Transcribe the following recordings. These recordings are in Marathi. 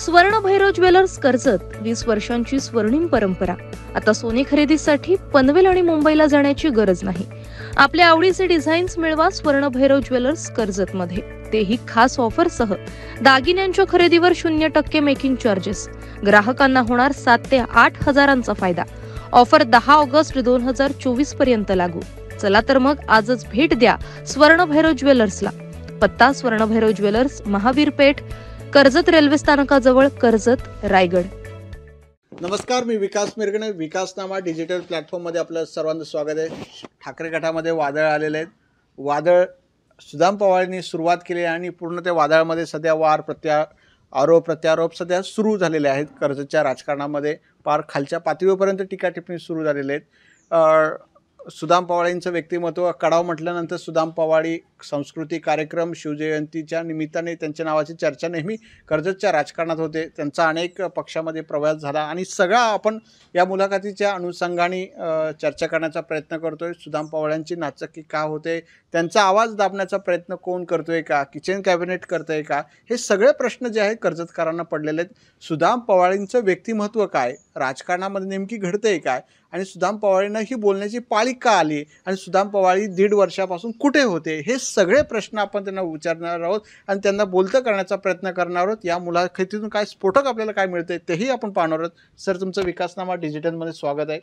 स्वर्ण भैरव ज्वेलर्स कर्जत 20 वर्षांची स्वर्णिम परंपरा. आता सोने खरेदीसाठी पनवेल आणि मुंबईला जाण्याची गरज नाही. आपल्या आवडीचे डिझाईन्स मिळवा स्वर्ण भैरव ज्वेलर्स कर्जत मध्ये, तेही खास ऑफर सह. दागिन्यांच्या खरेदीवर 0% मेकिंग चार्जेस. ग्राहकांना होणार 7 ते 8 हजारांचा फायदा. ऑफर 10 ऑगस्ट 2024 पर्यंत लागू. चला तर मग आजच भेट द्या स्वर्ण भैरव ज्वेलर्सला. पत्ता स्वर्ण भैरव ज्वेलर्स, महावीर पेठ, कर्जत रेल्वे स्थानकाजवळ, कर्जत, रायगड. नमस्कार, मी विकास मिरगणे. विकासनामा डिजिटल प्लॅटफॉर्ममध्ये आपलं सर्वांचं स्वागत आहे. ठाकरे गटामध्ये वादळ आलेले आहेत. वादळ सुदाम पवारांनी सुरुवात केली आणि पूर्ण त्या वादळामध्ये सध्या आरोप प्रत्यारोप सध्या सुरू झालेले आहेत. कर्जतच्या राजकारणामध्ये पार खालच्या पातळीपर्यंत टीका टिप्पणी सुरू झालेले आहेत. सुदाम पवारांचं व्यक्तिमत्व कडाव म्हटल्यानंतर सुदाम पवारी सांस्कृतिक कार्यक्रम, शिवजयंतीच्या निमित्ताने त्यांच्या नावाची चर्चा नेहमी कर्जतच्या राजकारणात होते. त्यांचा अनेक पक्षामध्ये प्रवास झाला आणि सगळा आपण या मुलाखतीच्या अनुषंगाने चर्चा करण्याचा प्रयत्न करतोय. सुदाम पवारांची नाचक्की का होते, त्यांचा आवाज दाबण्याचा प्रयत्न कोण करतोय का, किचन कॅबिनेट करतंय का, हे सगळे प्रश्न जे आहेत कर्जतकरांना पडलेले आहेत. सुदाम पवारांचं व्यक्तिमत्व काय, राजकारणामध्ये नेमकी घडतंय काय, आणि सुदाम पवारांना ही बोलण्याची पाळी का आली, आणि सुदाम पवारी 1.5 वर्षापासून कुठे होते, हे सगळे प्रश्न आपण त्यांना विचारणार आहोत आणि त्यांना बोलतं करण्याचा प्रयत्न करणार आहोत. या मुलाखतीतून काय स्फोटक आपल्याला काय मिळते तेही आपण पाहणार आहोत. सर, तुमचं विकासनामा डिजिटलमध्ये स्वागत आहे.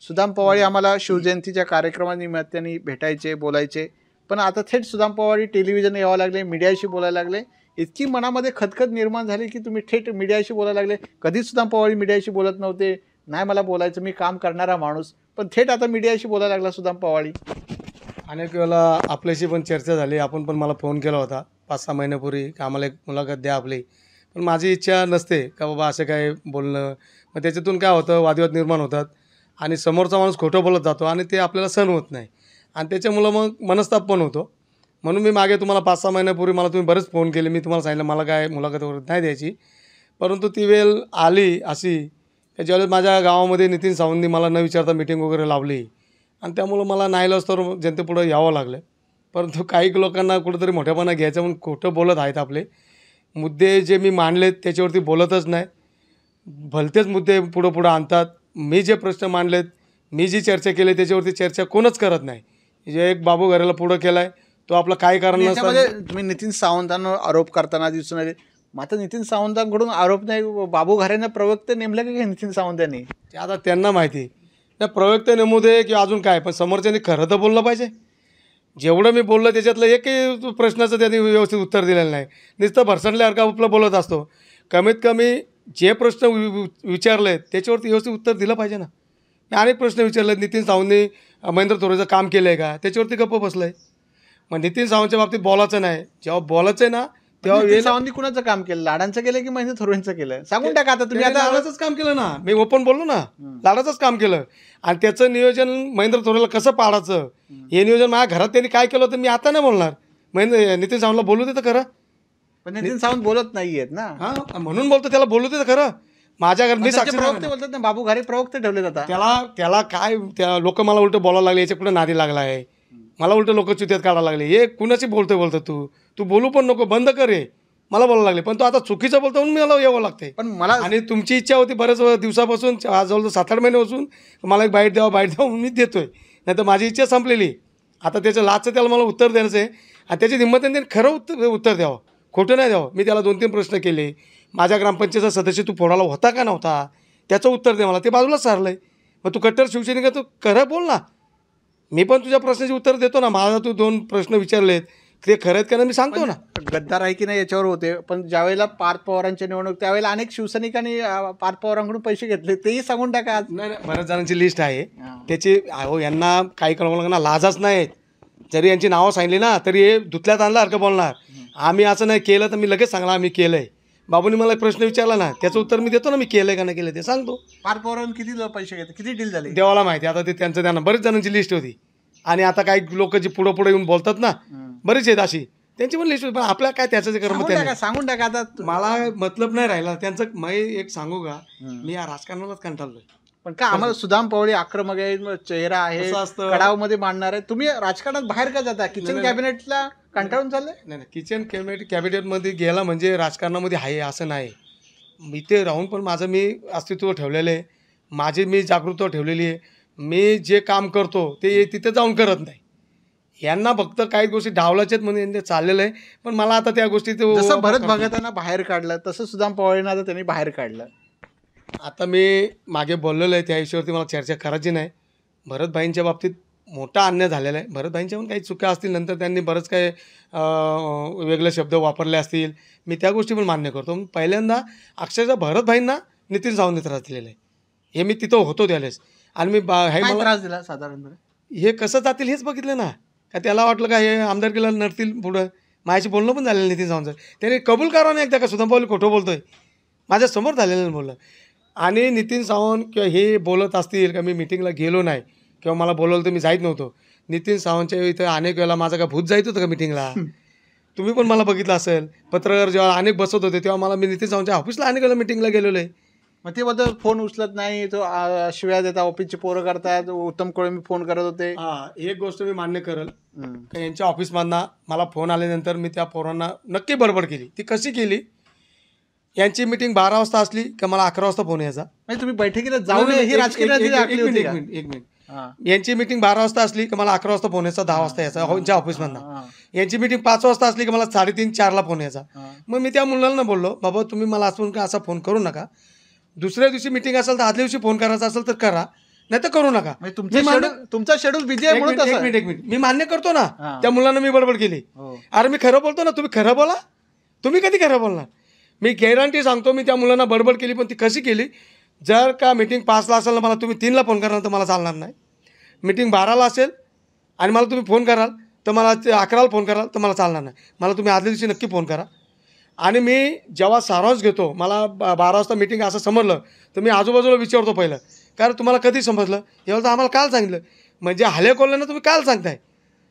सुदाम पवारी आम्हाला शिवजयंतीच्या कार्यक्रमानिमित्ताने भेटायचे, बोलायचे, पण आता थेट सुदाम पवारी टेलिव्हिजन यावं लागले, मीडियाशी बोलायला लागले. इतकी मनामध्ये खदखद निर्माण झाली की तुम्ही थेट मीडियाशी बोलायला लागले. कधीच सुदाम पवारी मीडियाशी बोलत नव्हते. नाही, मला बोलायचं, मी काम करणारा माणूस, पण थेट आता मीडियाशी बोलायला लागला सुदाम पवारी. अनेक वेळेला आपल्याशी पण चर्चा झाली. आपण पण मला फोन केला होता 5-6 महिन्यापूर्वी की आम्हाला एक मुलाखत द्या आपली. पण माझी इच्छा नसते का बाबा असं काय बोलणं. मग त्याच्यातून काय होतं, वादविवाद निर्माण होतात आणि समोरचा माणूस खोटं बोलत जातो आणि ते आपल्याला सहन होत नाही आणि त्याच्यामुळं मग मनस्ताप पण होतो. म्हणून मी मागे तुम्हाला 5-6 महिन्यापूर्वी मला तुम्ही बरेच फोन केले. मी तुम्हाला सांगितलं मला काय मुलाखत वगैरे नाही द्यायची, परंतु ती वेळ आली अशी की ज्यावेळेस माझ्या गावामध्ये नितीन सावंतनी मला न विचारता मीटिंग वगैरे लावली आणि त्यामुळं मला नाईलाज तर जनतेपुढं यावं लागलं. परंतु काही लोकांना कुठंतरी मोठेपणा घ्यायचं म्हणून खोटं बोलत आहेत. आपले मुद्दे जे मी मांडलेत त्याच्यावरती बोलतच नाही, भलतेच मुद्दे पुढं आणतात. मी जे प्रश्न मांडलेत, मी जी चर्चा केली त्याच्यावरती चर्चा कोणच करत नाही. जे एक बाबू घराला पुढं केला आहे तो आपलं काय कारण नसतं. तुम्ही नितीन सावंतांवर आरोप करताना दिसून आले. मात्र नितीन सावंतांकडून आरोप नाही, बाबू घरांना प्रवक्ते नेमले का नितीन सावंतांनी, ते आता त्यांना माहिती. त्या प्रवक्ते नेमू दे किंवा अजून काय, पण समोरच्याने खरं तर बोललं पाहिजे. जेवढं मी बोललं त्याच्यातलं एकही प्रश्नाचं त्यांनी व्यवस्थित उत्तर दिलेलं नाही. नुसतं भरसडल्यासारखा आपलं बोलत असतो. कमीत कमी जे प्रश्न विचारले त्याच्यावरती व्यवस्थित उत्तर दिलं पाहिजे ना. मी अनेक प्रश्न विचारले. नितीन सावंतनी महेंद्र थोरेचं काम केलं आहे का, त्याच्यावरती गप्प बसलं आहे. मग नितीन सावंतच्या बाबतीत बोलायचं नाही. जेव्हा बोलायचं आहे ना तेव्हा सावंतनी कुणाचं काम केलं, लाडांचं केलं की महेंद्र थोरेंचं केलं, सांगून टाका. आता तुम्ही आता लाडाचंच काम केलं ना, मी ओपन बोललो ना, लाडाचंच काम केलं. आणि त्याचं नियोजन महेंद्र थोरेला कसं पाडायचं हे नियोजन माझ्या घरात त्यांनी काय केलं होतं मी आता नाही बोलणार. नितीन सावंतला बोलू दे तर खरं. पण नितीन सावंत बोलत नाहीयेत ना. हां, म्हणून बोलतो, त्याला बोलू दे तर खरं. माझ्या घरात मी प्रवक्ते बोलतात ना, बाबू घरे प्रवक्ते ठेवले जातात. त्याला काय, त्या लोक मला उलट बोलायला लागले, याच्या कुठे नादी लागला आहे, मला उलट लोक चुत्यात काढायला लागले. हे कुणाची बोलतो तू बोलू पण नको, बंद कर रे, मला बोलायला लागले. पण तो आता चुकीचं बोलतो म्हणून मला यावं लागतंय. पण मला आणि तुमची इच्छा होती बऱ्याच दिवसापासून, आज जवळ 7-8 महिन्यापासून मला एक बाईट द्यावं म्हणून मी देतोय. नाही तर माझी इच्छा संपलेली. आता त्याचं लाचचं त्याला मला उत्तर द्यायचं आहे आणि त्याची हिंमतीने त्याने खरं उत्तर द्यावं, खोटं नाही द्यावं. मी त्याला 2-3 प्रश्न केले. माझ्या ग्रामपंचायतचा सदस्य तू फोडाला होता का नव्हता, त्याचं उत्तर दे मला. ते बाजूलाच सारलं आहे. मग तू कट्टर शिवसैनिक तू खरं बोल ना, मी पण तुझ्या प्रश्नाची उत्तर देतो ना. मला तू 2 प्रश्न विचारलेत ते खरं आहेत का ना, मी सांगतो ना. गद्दार आहे की नाही याच्यावर होते. पण ज्यावेळेला पार्थ पवारांच्या निवडणूक त्यावेळेला अनेक शिवसैनिकांनी पार्थ पवारांकडून पैसे घेतले, तेही सांगून टाका. नाही, बऱ्याच जणांची लिस्ट आहे त्याची. यांना काही कळवलं ना, लाजच नाहीत. जरी यांची नावं सांगली ना तरी हे धुतल्यात आणल्यासारखं बोलणार. आम्ही असं नाही केलं तर मी लगेच सांगणार आम्ही केलं आहे. बाबूंनी मला एक प्रश्न विचारला ना, त्याचं उत्तर मी देतो ना, मी केलं का नाही केलं ते सांगतो. पार्थ पवारांनी किती पैसे घेतले, किती डील झाले देवाला माहिती. आता ते त्यांना बरेच जणांची लिस्ट होती आणि आता काही लोक जी पुढे येऊन बोलतात ना, बरेच आहेत अशी, त्यांची पण लिस्ट होती. पण आपल्या काय त्याचं जे कर्म सांगून टाका. आता मला मतलब नाही राहिला त्यांचं. मी एक सांगू का, मी या राजकारणालाच कंटाळलोय. पण का आम्हाला सुदाम पवारी आक्रमक आहे, चेहरा आहे, कडाव मध्ये मांडणार आहे, तुम्ही राजकारणात बाहेर का जाता, किचन कॅबिनेटला कंटाळून चाललंय? नाही, किचन कॅबिनेटमध्ये गेला म्हणजे राजकारणामध्ये आहे असं नाही. इथे राहून पण माझं मी अस्तित्व ठेवलेलं आहे, माझी मी जागृतता ठेवलेली आहे. मी जे काम करतो ते तिथे जाऊन करत नाही. यांना फक्त काही गोष्टी डावलाच्यात म्हणून ते चाललेलं आहे. पण मला आता त्या गोष्टी जसं भरत भगतांना बाहेर काढलं तसं सुदाम पवारांना आता त्यांनी बाहेर काढलं. आता मी मागे बोललेलो आहे त्या विषयावरती मला चर्चा करायची नाही. भरतभाईंच्या बाबतीत मोठा अन्याय झालेला आहे. भरतभाईंच्या पण काही चुका असतील, नंतर त्यांनी बरंच काही वेगळे शब्द वापरले असतील, मी त्या गोष्टी पण मान्य करतो. पहिल्यांदा अक्षरशः भरतभाईंना नितीन सावंतने त्रास दिलेला आहे. हे मी तिथं होतो त्यावेळेस. आणि मी काय त्रास दिला साधारणपणे? हे कसं जातील हेच बघितलं ना. का त्याला वाटलं का हे आमदारकीला नडतील पुढं. माझ्याशी बोलणं पण झालेलं नितीन सावंत. त्याने कबूल करावं नाही एकदा का सुदाम पवार खोटं बोलतोय. माझ्यासमोर झालेलं बोललं. आणि नितीन सावंत किंवा हे बोलत असतील का मी मिटिंगला गेलो नाही किंवा मला बोलवलं तर मी जाईत नव्हतो. नितीन सावंतच्या इथं अनेक वेळेला माझा का भूत जायत होतं का मिटिंगला. तुम्ही पण मला बघितलं असेल. पत्रकार जेव्हा अनेक बसत होते तेव्हा मला मी नितीन सावंतच्या ऑफिसला अनेक वेळेला मिटिंगला गेलेलो आहे. मग ते बद्दल फोन उचलत नाही, तो शिव्या देतात, ऑफिसची पोरं करतात, उत्तम कोळे मी फोन करत होते. एक गोष्ट मी मान्य करेल का यांच्या ऑफिसमधनं मला फोन आल्यानंतर मी त्या पोरांना नक्की बडबड केली. ती कशी केली, यांची मिटिंग 12 वाजता असली का मला 11 वाजता फोन यायचा. म्हणजे तुम्ही बैठकीला जाऊ नये ही राजकीय रणनीती आखली होती का? एक मिनिट. यांची मिटिंग 12 वाजता असली की मला 11 वाजता फोन यायचा, 10 वाजता यायचा यांच्या ऑफिसमधनं. यांची मिटिंग 5 वाजता असली की मला 3:30-4ला फोन यायचा. मग मी त्या मुलांना बोललो, बाबा तुम्ही मला असून का असा फोन करू नका. दुसऱ्या दिवशी मिटिंग असेल तर आदल्या दिवशी फोन करायचा असेल तर करा, नाही तर करू नका. तुमचा शेड्यूल बिझी आहे म्हणून तसं. एक मिनिट मी मान्य करतो ना. त्या मुलांना मी बडबड केली. अरे मी खरं बोलतो ना, तुम्ही खरं बोला. तुम्ही कधी खरं बोलणार. मी गॅरंटी सांगतो, मी त्या मुलांना बडबड केली. पण ती कशी केली, जर का मिटिंग 5ला असेल ना मला तुम्ही 3ला फोन कराल तर मला चालणार नाही. मिटिंग 12ला असेल आणि मला तुम्ही फोन कराल तर मला 11ला फोन कराल तर मला चालणार नाही. मला तुम्ही आदल्या दिवशी नक्की फोन करा. आणि मी जेव्हा सारांश घेतो, मला 12 वाजता मिटिंग असं समजलं तर मी आजूबाजूला विचारतो पहिलं, कारण तुम्हाला कधी समजलं. एवढं तर आम्हाला काल सांगितलं. म्हणजे हल्ले कोल्ह्यांना तुम्ही काल सांगताय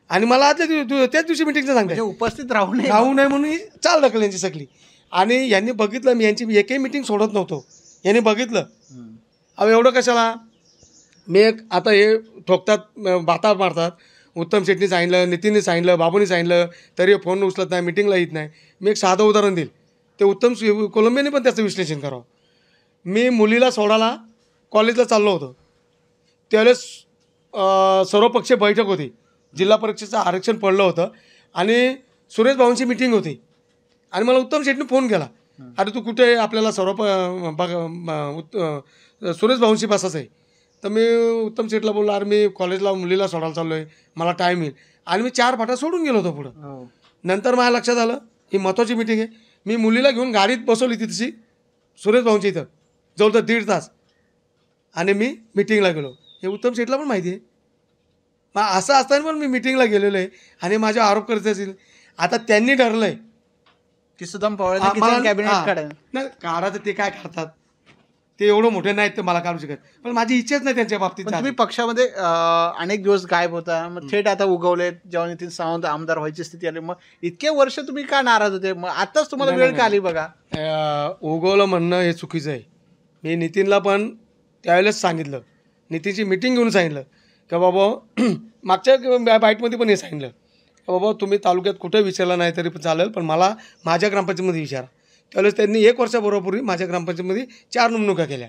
आणि मला आदल्या दिवशी त्याच दिवशी मिटिंगचं सांगताय. उपस्थित राहू नये म्हणून ही चाल ढकल यांची सगळी. आणि यांनी बघितलं मी यांची एकही मिटिंग सोडत नव्हतो. यांनी बघितलं. अहो एवढं कशाला. मी एक आता हे ठोकतात, बाता मारतात. उत्तम शेट्टी सांगितलं, नितीनने सांगितलं, बाबूने सांगितलं, तरी फोन उचलत नाही, मिटिंगला येत नाही. मी एक साधं उदाहरण देईल, ते उत्तम कोलंबियाने पण त्याचं विश्लेषण करावं. मी मुलीला सोडायला कॉलेजला चाललो होतो. त्यावेळेस सर्वपक्षीय बैठक होती. जिल्हा परीक्षेचं आरक्षण पडलं होतं आणि सुरेश भाऊंची मिटिंग होती. आणि मला उत्तम शेट्टीने फोन केला, अरे तू कुठे आहे, आपल्याला सुरेश भाऊंशी बसायचं आहे. तर मी उत्तम शेठला बोललो, अरे मी कॉलेजला मुलीला सोडायला चाललो आहे, मला टाईम येईल. आणि मी 4 फाटा सोडून गेलो होतो पुढं. नंतर माझ्या लक्षात आलं ही महत्त्वाची मिटिंग आहे. मी मुलीला घेऊन गाडीत बसवली तिथशी सुरेश भाऊंच्या इथं जवळ तर 1.5 तास. आणि मी मिटिंगला गेलो. हे उत्तम शेठला पण माहिती आहे. मग असं असताना पण मी मिटिंगला गेलेलो आहे आणि माझे आरोप करत असेल. आता त्यांनी ठरलं आहे की सुदाम पवार कॅबिनेट नाही काढायचं. ते काय करतात ते एवढं मोठे नाहीत ते मला काढू शकत. पण माझी इच्छाच नाही त्यांच्या बाबतीत. तुम्ही पक्षामध्ये अनेक दिवस गायब होता, मग थेट आता उगवले. जेव्हा नितीन सावंत आमदार व्हायची स्थिती आली, मग इतके वर्ष तुम्ही का नाराज होते, मग आताच तुम्हाला वेळ का आली बघा. उगवलं म्हणणं हे चुकीचं आहे. मी नितीनला पण त्यावेळेस सांगितलं, नितीनची मिटिंग घेऊन सांगितलं की बाबा मागच्या बाईटमध्ये पण हे सांगितलं की बाबा तुम्ही तालुक्यात कुठे विचारलं नाही तरी पण चालेल, पण मला माझ्या ग्रामपंचायतीमध्ये विचारा. त्यावेळेस त्यांनी 1 वर्षाबरोबर माझ्या ग्रामपंचायतीमध्ये 4 निवडणुका केल्या.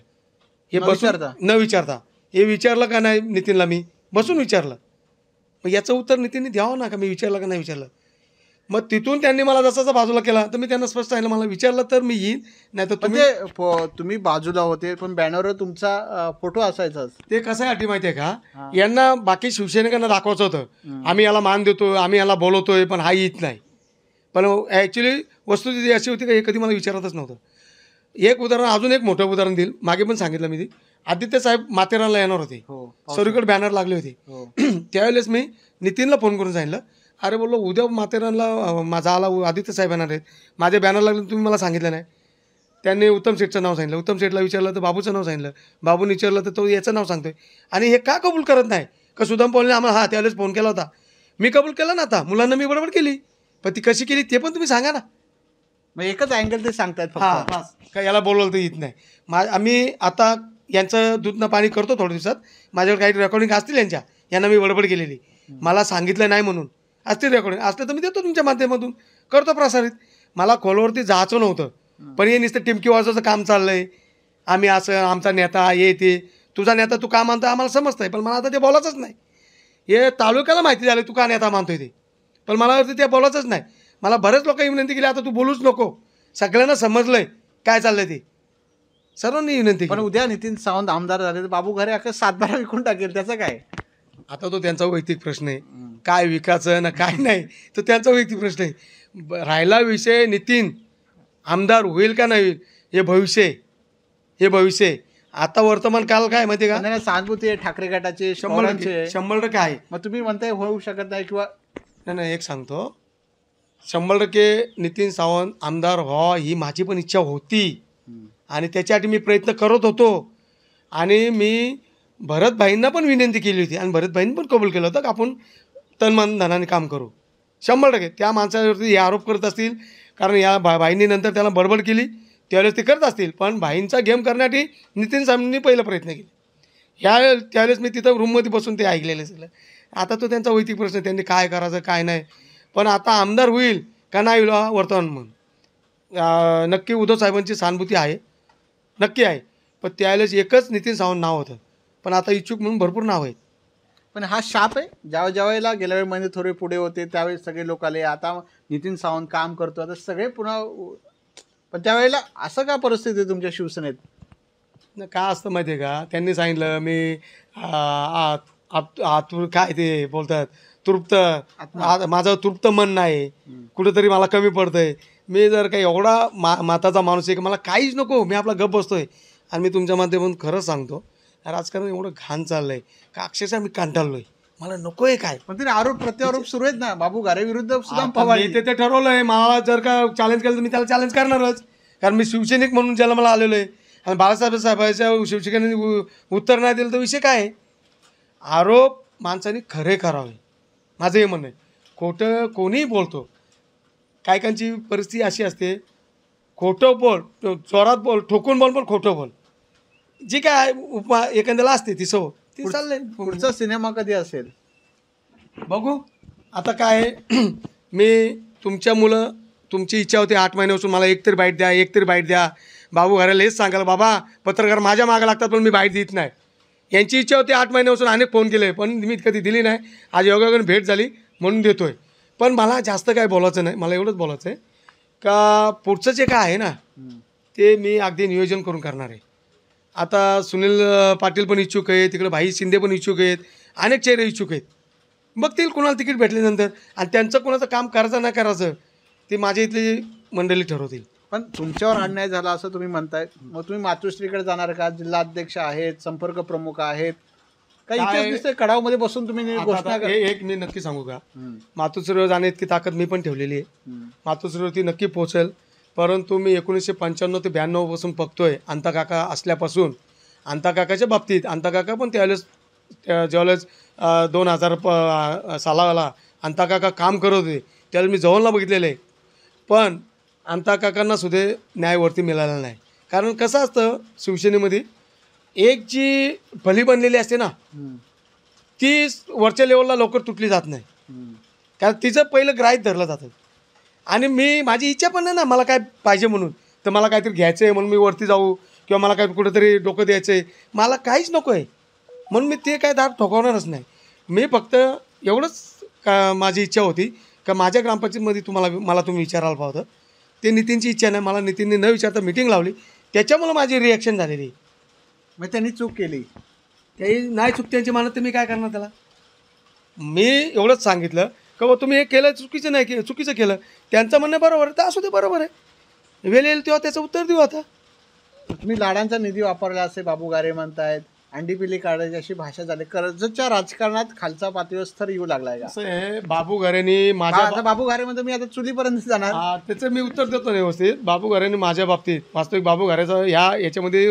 हे बसून न विचारता. हे विचारलं का नाही नितीनला, मी बसून विचारलं. मग याचं उत्तर नितीनने द्यावं ना, का मी विचारलं का नाही विचारलं. मग तिथून त्यांनी मला जसाचा बाजूला केला तर मी त्यांना स्पष्ट सांगितलं, मला विचारलं तर मी येईन, नाही तर तुम्ही बाजूला होते पण बॅनरवर तुमचा फोटो असायचा. ते कसं अटी माहिती आहे का, यांना बाकी शिवसैनिकांना दाखवायचं होतं आम्ही याला मान देतोय, आम्ही याला बोलवतोय, पण हा येत नाही. पण ॲक्च्युली वस्तुस्थिती अशी होती का हे कधी मला विचारतच नव्हतं. एक उदाहरण, अजून एक मोठं उदाहरण देईल. मागे पण सांगितलं मी, आदित्य साहेब माथेरानला येणार होते, सर्वीकडे बॅनर लागले होते. त्यावेळेस मी नितीनला फोन करून सांगितलं, अरे बोललो उद्या माथेरानला माझा आला आदित्य साहेब येणार आहेत, माझे बॅनर लागले तुम्ही मला सांगितलं नाही. त्यांनी उत्तम शेठचं नाव सांगितलं, उत्तम शेठला विचारलं तर बाबूचं नाव सांगितलं, बाबूने विचारलं तर तो याचं नाव सांगतोय. आणि हे का कबूल करत नाही का सुदाम पवारने आम्हाला त्यावेळेस फोन केला होता, मी कबूल केला ना. आता मुलांना मी बरोबर केली, पण ती कशी केली ते पण तुम्ही सांगा ना. मग एकच अँगल ते सांगतायत का याला बोलवलं तर येत नाही. आम्ही आता यांचं दूधनं पाणी करतो थोड्या दिवसात. माझ्याकडे काही रेकॉर्डिंग असतील यांना मी बडबड केलेली, मला सांगितलं नाही म्हणून असतील रेकॉर्डिंग. असलं तर मी देतो तुमच्या माध्यमातून, करतो प्रसारित. मला खोलवरती जायचं नव्हतं, पण हे नुसतं टिमकी वाजवायचं काम चाललंय. आम्ही असं आमचा नेता हे ते, तुझा नेता तू का मानतो आम्हाला समजतंय, पण मला आता ते बोलायचंच नाही. हे तालुक्याला माहिती झालं तू का नेता मानतोय ते, पण मला ते बोलायचंच नाही. मला बरेच लोकांनी विनंती केली, आता तू बोलूच नको, सगळ्यांना समजलंय काय चाललंय ते, सर्वांनी विनंती पण केली. उद्या नितीन सावंत आमदार झाले तर बाबू घरे अख्खा 7-12 विकून टाकेल, त्याचं काय? आता तो त्यांचा वैयक्तिक प्रश्न आहे, काय विकायचं ना काय नाही, तो त्यांचा वैयक्तिक प्रश्न आहे. राहिला विषय नितीन आमदार होईल का नाही होईल, हे भविष्य आहे, हे भविष्य आहे. आता वर्तमान काल काय माहिती का, पण त्यांना सहानुभूती आहे ठाकरे गटाचे, 100% 100% आहे. मग तुम्ही म्हणताय होऊ शकत नाही किंवा नाही एक सांगतो, 100% नितीन सावंत आमदार व्हा ही माझी पण इच्छा होती आणि त्याच्यासाठी मी प्रयत्न करत होतो. आणि मी भरतभाईंना पण विनंती केली होती आणि भरतभाईंनी पण कबूल केलं होतं की आपण तनमन धनाने काम करू. 100% त्या माणसावरती हे आरोप करत असतील, कारण या भाईंनी नंतर त्याला बडबड केली त्यावेळेस ते करत असतील, पण भाईंचा गेम करण्यासाठी नितीन सावंतनी पहिला प्रयत्न केला. त्यावेळेस मी तिथं रूममध्ये बसून ते ऐकलेलं सगळं. आता तो त्यांचा वैयक्तिक प्रश्न, त्यांनी काय करायचं काय नाही. पण आता आमदार होईल का नाही होईल हा वर्तमान म्हणून नक्की उद्धव साहेबांची सहानुभूती आहे, नक्की आहे. पण त्यावेळेस एकच नितीन सावंत नाव होतं, पण आता इच्छुक म्हणून भरपूर नाव आहेत. पण हा शाप आहे. ज्यावेळेला गेल्या वेळी महिने थोडे पुढे होते त्यावेळेस सगळे लोक आले, आता नितीन सावंत काम करतो, आता सगळे पुन्हा. पण त्यावेळेला असं का परिस्थिती आहे तुमच्या शिवसेनेत? काय असतं माहिती आहे का, त्यांनी सांगितलं मी काय ते बोलतात तृप्त, माझं तृप्त मन नाही, कुठंतरी मला कमी पडतंय. मी जर काही एवढा माताचा माणूस आहे की मला काहीच नको, मी आपला गप बसतोय. आणि मी तुमच्या माध्यमातून खरंच सांगतो, राजकारण एवढं घाण चाललंय का अक्षरशः मी कंटाळलोय, मला नकोय काय. पण तरी आरोप प्रत्यारोप सुरू आहेत ना, बाबू घरे विरुद्ध सुदाम पवार. मी ते ठरवलंय, मला जर का चॅलेंज केलं तर मी त्याला चॅलेंज करणारच, कारण मी शिवसैनिक म्हणून ज्याला मला आलेलो आहे. आणि बाळासाहेब साहेबांच्या शिवसेनेने उत्तर नाही दिलं तर विषय काय आहे. आरोप माणसाने खरे करावे, माझं हे म्हणणं आहे. खोटं कोणीही बोलतो, कायकांची परिस्थिती अशी असते, खोटं बोल, जोरात बोल, ठोकून बोल, पण खोटं बोल, जी काय उपमा एखाद्याला असते ती सवय, ती चाललंय. पुढचा सिनेमा कधी असेल बघू. आता काय आहे, मी तुमच्या मुलं, तुमची इच्छा होती 8 महिन्यापासून मला एक तरी बाईट द्या, एक तरी बाईट द्या. बाबू घराला हेच सांगायला, बाबा पत्रकार माझ्या मागं लागतात पण मी बाईट देत नाही. यांची इच्छा होती 8 महिन्यापासून, अनेक फोन केले पण मी कधी दिली नाही. आज योगायोगाने भेट झाली म्हणून देतोय. पण मला जास्त काय बोलायचं नाही, मला एवढंच बोलायचं आहे का पुढचं जे काय आहे ना ते मी अगदी नियोजन करून करणार आहे. आता सुनील पाटील पण इच्छुक आहे, तिकडे भाई शिंदे पण इच्छुक आहेत, अनेक चेहरे इच्छुक आहेत. बघतील कुणाला तिकीट भेटल्यानंतर, आणि त्यांचं कुणाचं काम करायचं नाही करायचं ते माझ्या इथली मंडळी ठरवतील. पण तुमच्यावर अन्याय झाला असं तुम्ही म्हणताय, मग तुम्ही मातोश्रीकडे जाणार का? जिल्हाध्यक्ष आहेत, संपर्क प्रमुख आहेत, काही इथेच दिसतंय कडावमध्ये बसून तुम्ही घोषणा करा. एक मी नक्की सांगू का, मातोश्रीवर जाण्याची इतकी ताकद मी पण ठेवलेली आहे. मातोश्रीवरती नक्की पोहोचेल. परंतु मी 1995 ते 92 पासून बघतोय, अंता काका असल्यापासून. अंता काकाच्या बाबतीत, अंता काका पण ज्यावेळेस 2000 सालाला अंता काका काम करत होते त्यावेळेस मी जवळला बघितलेलं आहे. पण अंता काकांना सुद्धा न्यायवरती मिळाला नाही. कारण कसं असतं शिवसेनेमध्ये, एक जी भली बनलेली असते ना ती वरच्या लेवलला लवकर तुटली जात नाही, कारण तिचं पहिलं ग्राह्य धरलं जातं. आणि माझी इच्छा पण नाही ना मला काय पाहिजे म्हणून, तर मला काहीतरी घ्यायचं आहे म्हणून मी वरती जाऊ, किंवा मला काय कुठेतरी डोकं द्यायचं आहे, मला काहीच नको आहे म्हणून मी ते काय दार ठोकावणारच नाही. मी फक्त एवढंच का माझी इच्छा होती का माझ्या ग्रामपंचायतीमध्ये मला तुम्ही विचारायला पाहतं, ते नितीनची इच्छा नाही. मला नितीनने न विचारता मिटिंग लावली, त्याच्यामुळं माझी रिॲक्शन झालेली. मग त्यांनी चूक केली, काही नाही चूक त्यांची मानत तर मी काय करणार त्याला. मी एवढंच सांगितलं का बा तुम्ही हे केलं चुकीचं नाही केलं, चुकीचं केलं, त्यांचं म्हणणं बरोबर आहे तर असू दे, बरोबर आहे, वेळ येईल तेव्हा त्याचं उत्तर देऊ. आता तुम्ही लाडांचा निधी वापरला असे बाबू गारे म्हणतायत, अंडीपिली काढायची अशी भाषा झाली. कर्जतच्या राजकारणात खालचा पातळीवर स्तर येऊ लागलाय का? असं आहे, बाबू घरेने माझ्या आता बाबू गारे म्हणतो मी आता चुलीपर्यंत जाणार. त्याचं मी उत्तर देतो ना व्यवस्थित. बाबू घरेने माझ्या बाबतीत, वास्तविक बाबू घरेचा याच्यामध्ये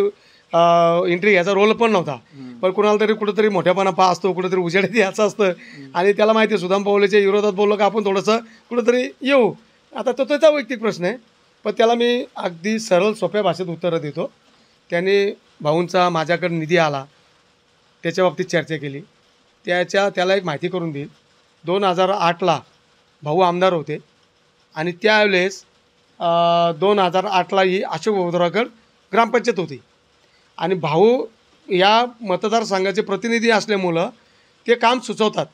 एंट्री घ्यायचा रोल पण नव्हता, पण कुणाला तरी कुठंतरी मोठ्यापणा असतो, कुठंतरी उजेडात यायचं असतं. आणि त्याला माहिती आहे सुदाम पवलेच्या विरोधात बोललो का आपण थोडंसं कुठंतरी येऊ. आता तो त्याचा वैयक्तिक प्रश्न आहे, पण त्याला मी अगदी सरळ सोप्या भाषेत उत्तरं देतो. त्याने भाऊंचा माझ्याकडे निधी आला त्याच्या बाबतीत चर्चा केली, त्याला एक माहिती करून देईल. 2008ला भाऊ आमदार होते आणि त्यावेळेस 2008ला ही अशोक बाबूरावकर ग्रामपंचायत होती आणि भाऊ या मतदारसंघाचे प्रतिनिधी असल्यामुळं ते काम सुचवतात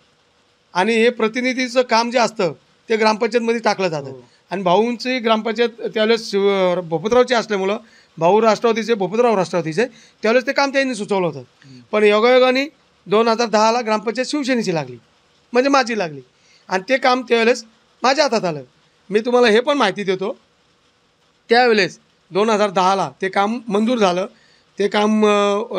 आणि हे प्रतिनिधीचं काम जे असतं ते ग्रामपंचायतमध्ये टाकलं जातं आणि भाऊंची ग्रामपंचायत त्यावेळेस भोपतरावची असल्यामुळं भाऊ राष्ट्रवादीचे भोपतराव राष्ट्रवादीचे त्यावेळेस ते काम त्यांनी सुचवलं होतं. पण योगायोगाने 2010ला ग्रामपंचायत शिवसेनेची लागली म्हणजे माझी लागली आणि ते काम त्यावेळेस माझ्या हातात आलं. मी तुम्हाला हे पण माहिती देतो, त्यावेळेस 2010ला ते काम मंजूर झालं, ते काम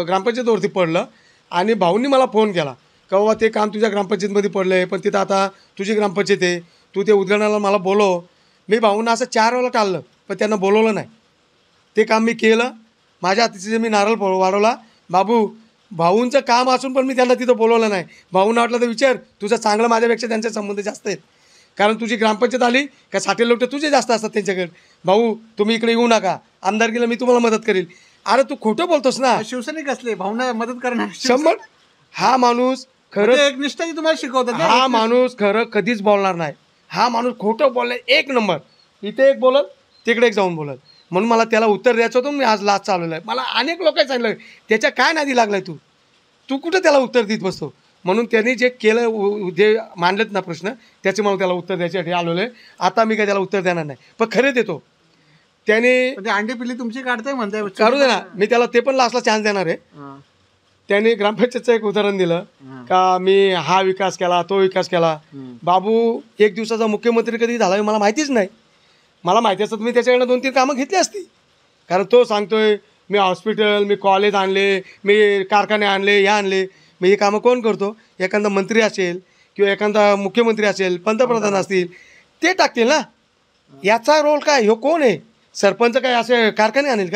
ग्रामपंचायतवरती पडलं आणि भाऊंनी मला फोन केला का बाबा ते काम तुझ्या ग्रामपंचायतमध्ये पडलं आहे, पण तिथं आता तुझी ग्रामपंचायत आहे, तू ते उद्घाटनाला मला बोलव. मी भाऊंना असं 4 वेळा टाळलं पण त्यांना बोलवलं नाही. ते काम मी केलं, माझ्या हातीचे मी नारळ वाढवला. भाऊंचं काम असून पण मी त्यांना तिथं बोलवलं नाही. भाऊंना वाटलं तर विचार, तुझं चांगलं माझ्यापेक्षा त्यांचे संबंध जास्त आहेत, कारण तुझी ग्रामपंचायत आली का साठे लोक तुझे जास्त असतात त्यांच्याकडे. भाऊ तुम्ही इकडे येऊ नका, आमदारकीला मी तुम्हाला मदत करेल. अरे तू खोटं बोलतोस ना. शिवसैनिक असले भाऊंना मदत करणार 100. हा माणूस खरं एक निष्ठाही तुम्हाला शिकवतात. हा माणूस खरं कधीच बोलणार नाही. हा माणूस खोटं बोलणार 1 नंबर. इथे एक बोलत तिकडे एक जाऊन बोलत, म्हणून मला त्याला उत्तर द्यायचं होतं. मी आज लाच चालवलं आहे. मला अनेक लोकांनी सांगितलं त्याच्या काय नादी लागलाय तू कुठं त्याला उत्तर देत बसतो. म्हणून त्यांनी जे केलं, जे मांडलेत ना प्रश्न, त्याचे मला त्याला उत्तर द्यायसाठी आलेलं आहे. आता मी काय त्याला उत्तर देणार नाही, पण खरं देतो. त्याने अंडी पिल्ली तुमची काढताय म्हणताय, काढू दे ना, मी त्याला ते पण लास्टला चान्स देणार आहे. त्याने ग्रामपंचायतचं एक उदाहरण दिलं का मी हा विकास केला, तो विकास केला. बाबू 1 दिवसाचा मुख्यमंत्री कधी झाला हे मला माहितीच नाही. मला माहिती असतं मी त्याच्याकडनं 2-3 कामं घेतली असती, कारण तो सांगतोय मी हॉस्पिटल, मी कॉलेज आणले, मी कारखाने आणले, हे आणले. मग हे कामं कोण करतो? एखादा मंत्री असेल किंवा एखादा मुख्यमंत्री असेल, पंतप्रधान असतील, ते टाकतील ना. याचा रोल काय? ह्यो कोण आहे? सरपंच काय असे कारखाने आणेल